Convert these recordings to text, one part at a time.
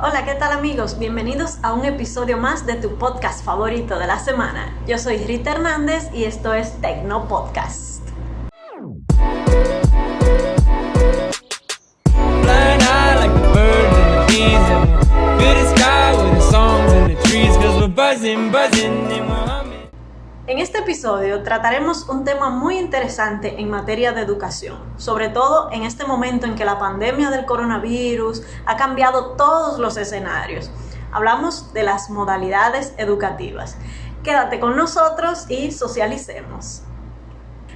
Hola, ¿qué tal amigos? Bienvenidos a un episodio más de tu podcast favorito de la semana. Yo soy Rita Hernández y esto es Tecno Podcast. En este episodio trataremos un tema muy interesante en materia de educación, sobre todo en este momento en que la pandemia del coronavirus ha cambiado todos los escenarios. Hablamos de las modalidades educativas. Quédate con nosotros y socialicemos.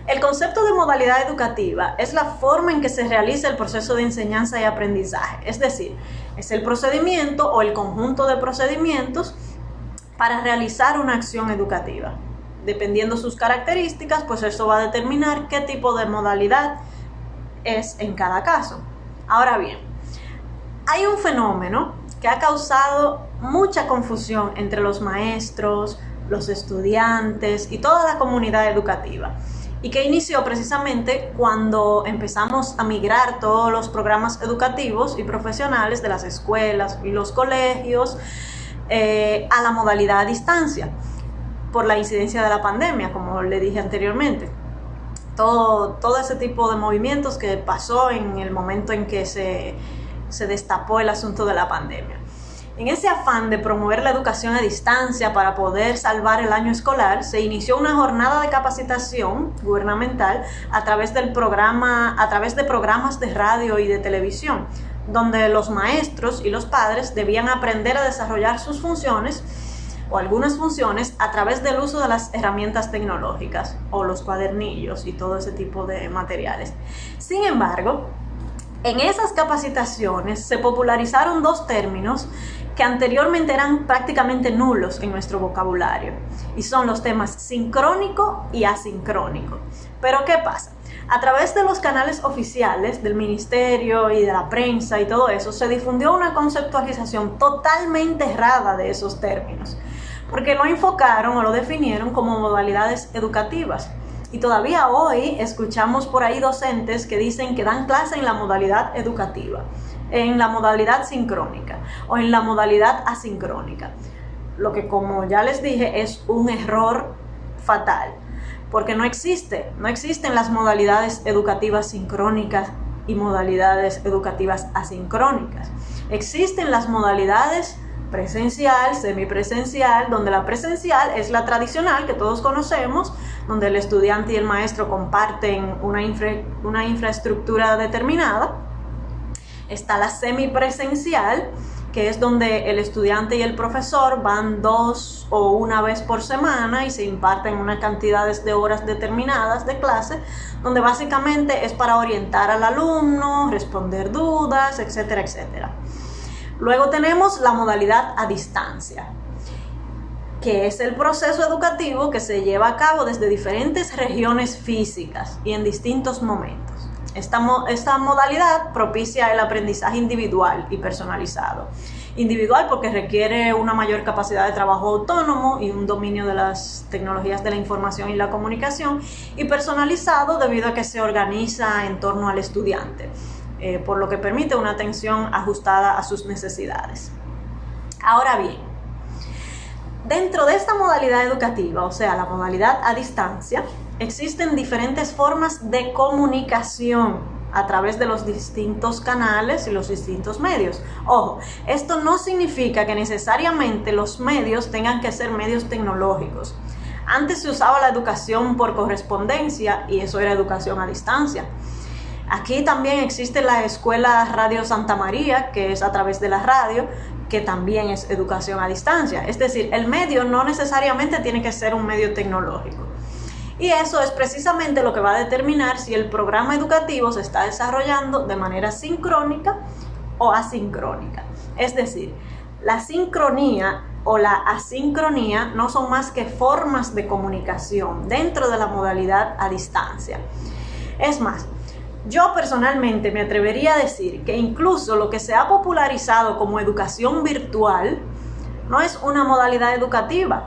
El concepto de modalidad educativa es la forma en que se realiza el proceso de enseñanza y aprendizaje, es decir, es el procedimiento o el conjunto de procedimientos para realizar una acción educativa. Dependiendo sus características, pues eso va a determinar qué tipo de modalidad es en cada caso. Ahora bien, hay un fenómeno que ha causado mucha confusión entre los maestros, los estudiantes y toda la comunidad educativa, y que inició precisamente cuando empezamos a migrar todos los programas educativos y profesionales de las escuelas y los colegios a la modalidad a distancia, por la incidencia de la pandemia, como le dije anteriormente. Todo ese tipo de movimientos que pasó en el momento en que se destapó el asunto de la pandemia. En ese afán de promover la educación a distancia para poder salvar el año escolar, se inició una jornada de capacitación gubernamental a través de programas de radio y de televisión, donde los maestros y los padres debían aprender a desarrollar sus funciones o algunas funciones a través del uso de las herramientas tecnológicas o los cuadernillos y todo ese tipo de materiales. Sin embargo, en esas capacitaciones se popularizaron dos términos que anteriormente eran prácticamente nulos en nuestro vocabulario, y son los temas sincrónico y asincrónico. Pero ¿qué pasa? A través de los canales oficiales del ministerio y de la prensa y todo eso, se difundió una conceptualización totalmente errada de esos términos, porque lo enfocaron o lo definieron como modalidades educativas. Y todavía hoy escuchamos por ahí docentes que dicen que dan clase en la modalidad educativa, en la modalidad sincrónica o en la modalidad asincrónica. Lo que, como ya les dije, es un error fatal, porque no existen las modalidades educativas sincrónicas y modalidades educativas asincrónicas. Existen las modalidades presencial, semipresencial, donde la presencial es la tradicional que todos conocemos, donde el estudiante y el maestro comparten una infraestructura determinada. Está la semipresencial, que es donde el estudiante y el profesor van 2 o 1 vez por semana y se imparten una cantidad de horas determinadas de clase, donde básicamente es para orientar al alumno, responder dudas, etcétera, etcétera. Luego tenemos la modalidad a distancia, que es el proceso educativo que se lleva a cabo desde diferentes regiones físicas y en distintos momentos. Esta modalidad propicia el aprendizaje individual y personalizado. Individual porque requiere una mayor capacidad de trabajo autónomo y un dominio de las tecnologías de la información y la comunicación, y personalizado debido a que se organiza en torno al estudiante, por lo que permite una atención ajustada a sus necesidades. Ahora bien, dentro de esta modalidad educativa, o sea, la modalidad a distancia, existen diferentes formas de comunicación a través de los distintos canales y los distintos medios. Ojo, esto no significa que necesariamente los medios tengan que ser medios tecnológicos. Antes se usaba la educación por correspondencia y eso era educación a distancia. Aquí también existe la escuela Radio Santa María, que es a través de la radio, que también es educación a distancia. Es decir, el medio no necesariamente tiene que ser un medio tecnológico. Y eso es precisamente lo que va a determinar si el programa educativo se está desarrollando de manera sincrónica o asincrónica. Es decir, la sincronía o la asincronía no son más que formas de comunicación dentro de la modalidad a distancia. Es más, yo personalmente me atrevería a decir que incluso lo que se ha popularizado como educación virtual no es una modalidad educativa.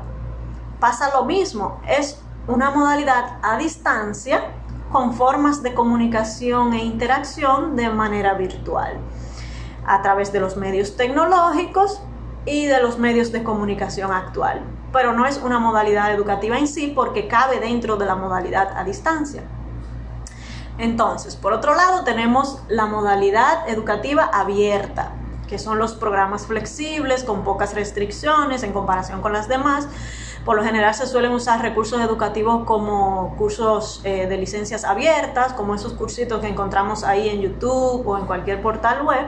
Pasa lo mismo, es una modalidad a distancia con formas de comunicación e interacción de manera virtual. a través de los medios tecnológicos y de los medios de comunicación actual. Pero no es una modalidad educativa en sí porque cabe dentro de la modalidad a distancia. Entonces, por otro lado, tenemos la modalidad educativa abierta, que son los programas flexibles con pocas restricciones en comparación con las demás. Por lo general se suelen usar recursos educativos como cursos de licencias abiertas, como esos cursitos que encontramos ahí en YouTube o en cualquier portal web.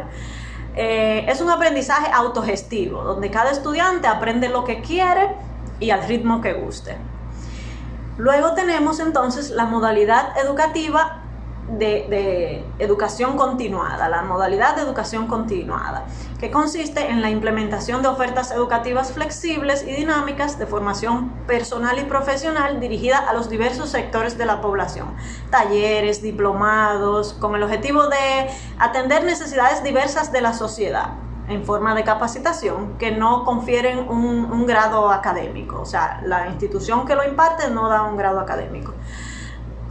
Es un aprendizaje autogestivo, donde cada estudiante aprende lo que quiere y al ritmo que guste. Luego tenemos entonces la modalidad educativa de educación continuada, la modalidad de educación continuada, que consiste en la implementación de ofertas educativas flexibles y dinámicas de formación personal y profesional dirigida a los diversos sectores de la población, talleres, diplomados, con el objetivo de atender necesidades diversas de la sociedad en forma de capacitación que no confieren un grado académico, o sea, la institución que lo imparte no da un grado académico.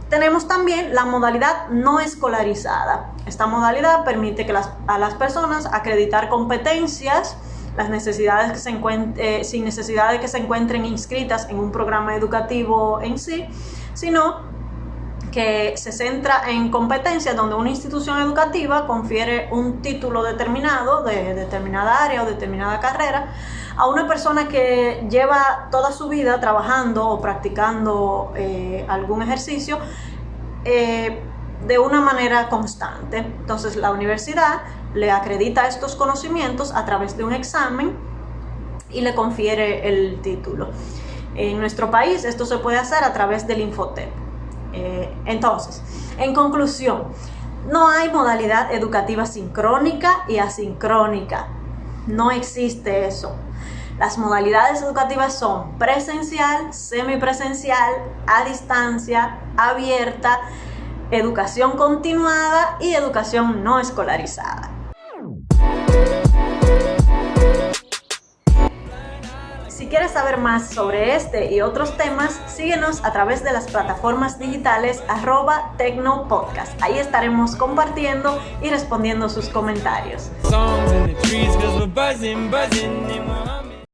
Tenemos también la modalidad no escolarizada. Esta modalidad permite que a las personas acreditar competencias, sin necesidad de que se encuentren inscritas en un programa educativo en sí, sino que se centra en competencias donde una institución educativa confiere un título determinado de determinada área o determinada carrera a una persona que lleva toda su vida trabajando o practicando algún ejercicio de una manera constante. Entonces la universidad le acredita estos conocimientos a través de un examen y le confiere el título. En nuestro país esto se puede hacer a través del Infotep. Entonces, en conclusión, no hay modalidad educativa sincrónica y asincrónica. No existe eso. Las modalidades educativas son presencial, semipresencial, a distancia, abierta, educación continuada y educación no escolarizada. Si quieres saber más sobre este y otros temas, síguenos a través de las plataformas digitales @tecnopodcast. Ahí estaremos compartiendo y respondiendo sus comentarios.